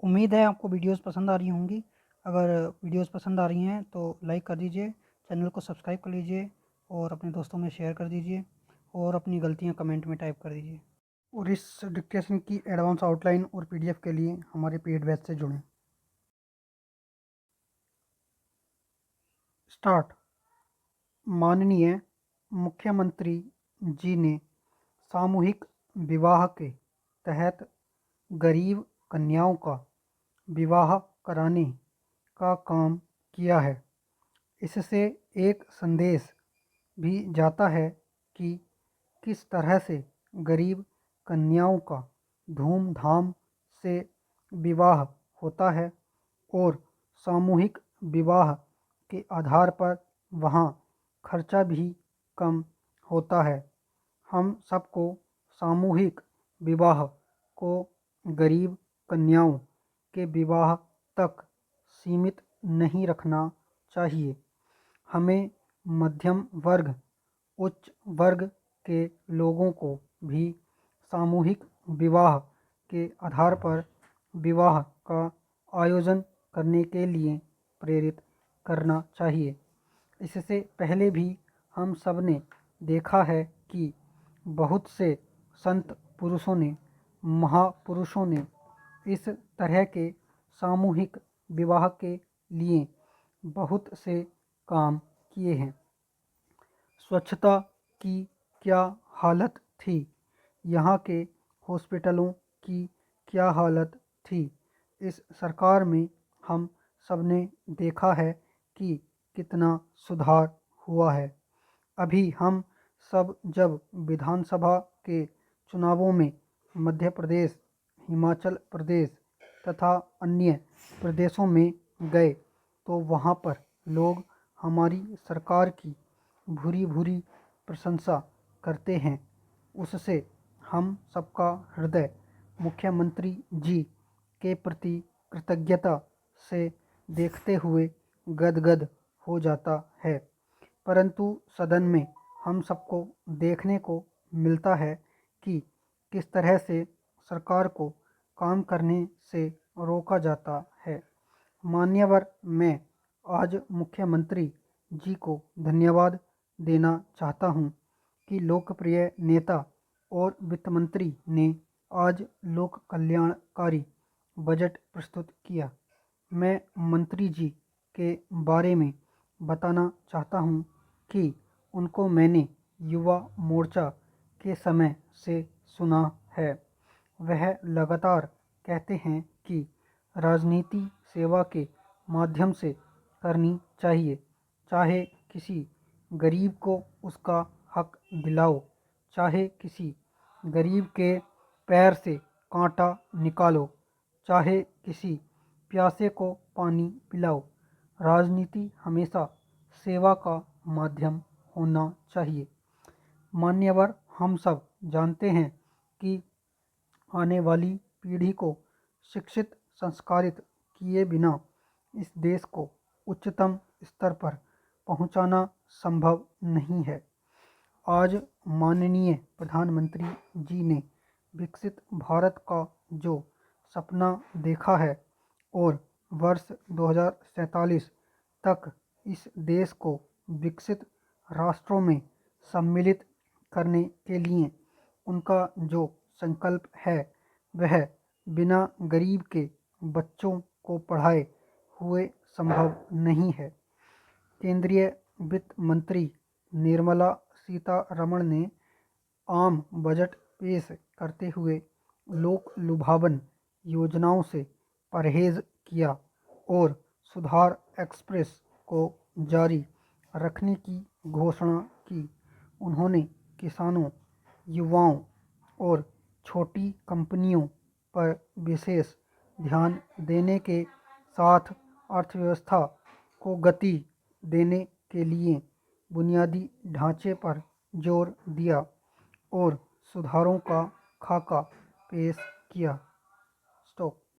उम्मीद है आपको वीडियोस पसंद आ रही होंगी। अगर वीडियोस पसंद आ रही हैं तो लाइक कर दीजिए, चैनल को सब्सक्राइब कर लीजिए और अपने दोस्तों में शेयर कर दीजिए और अपनी गलतियां कमेंट में टाइप कर दीजिए। और इस डिक्टेशन की एडवांस आउटलाइन और पीडीएफ के लिए हमारे पेड बैच से जुड़ें। स्टार्ट। माननीय मुख्यमंत्री जी ने सामूहिक विवाह के तहत गरीब कन्याओं का विवाह कराने का काम किया है। इससे एक संदेश भी जाता है कि किस तरह से गरीब कन्याओं का धूमधाम से विवाह होता है और सामूहिक विवाह के आधार पर वहाँ खर्चा भी कम होता है। हम सबको सामूहिक विवाह को गरीब कन्याओं के विवाह तक सीमित नहीं रखना चाहिए। हमें मध्यम वर्ग, उच्च वर्ग के लोगों को भी सामूहिक विवाह के आधार पर विवाह का आयोजन करने के लिए प्रेरित करना चाहिए। इससे पहले भी हम सब ने देखा है कि बहुत से संत पुरुषों ने, महापुरुषों ने इस तरह के सामूहिक विवाह के लिए बहुत से काम किए हैं। स्वच्छता की क्या हालत थी, यहाँ के हॉस्पिटलों की क्या हालत थी, इस सरकार में हम सबने देखा है कि कितना सुधार हुआ है। अभी हम सब जब विधानसभा के चुनावों में मध्य प्रदेश, हिमाचल प्रदेश तथा अन्य प्रदेशों में गए तो वहाँ पर लोग हमारी सरकार की भूरी भूरी प्रशंसा करते हैं। उससे हम सबका हृदय मुख्यमंत्री जी के प्रति कृतज्ञता से देखते हुए गदगद हो जाता है। परंतु सदन में हम सबको देखने को मिलता है कि किस तरह से सरकार को काम करने से रोका जाता है। मान्यवर, मैं आज मुख्यमंत्री जी को धन्यवाद देना चाहता हूं कि लोकप्रिय नेता और वित्त मंत्री ने आज लोक कल्याणकारी बजट प्रस्तुत किया। मैं मंत्री जी के बारे में बताना चाहता हूं कि उनको मैंने युवा मोर्चा के समय से सुना है। वह लगातार कहते हैं कि राजनीति सेवा के माध्यम से करनी चाहिए, चाहे किसी गरीब को उसका हक दिलाओ, चाहे किसी गरीब के पैर से कांटा निकालो, चाहे किसी प्यासे को पानी पिलाओ। राजनीति हमेशा सेवा का माध्यम होना चाहिए। मान्यवर, हम सब जानते हैं कि आने वाली पीढ़ी को शिक्षित, संस्कारित किए बिना इस देश को उच्चतम स्तर पर पहुंचाना संभव नहीं है। आज माननीय प्रधानमंत्री जी ने विकसित भारत का जो सपना देखा है और वर्ष 2047 तक इस देश को विकसित राष्ट्रों में सम्मिलित करने के लिए उनका जो संकल्प है वह बिना गरीब के बच्चों को पढ़ाए हुए संभव नहीं है। केंद्रीय वित्त मंत्री निर्मला सीतारमण ने आम बजट पेश करते हुए लोक लुभावन योजनाओं से परहेज किया और सुधार एक्सप्रेस को जारी रखने की घोषणा की। उन्होंने किसानों, युवाओं और छोटी कंपनियों पर विशेष ध्यान देने के साथ अर्थव्यवस्था को गति देने के लिए बुनियादी ढांचे पर जोर दिया और सुधारों का खाका पेश किया।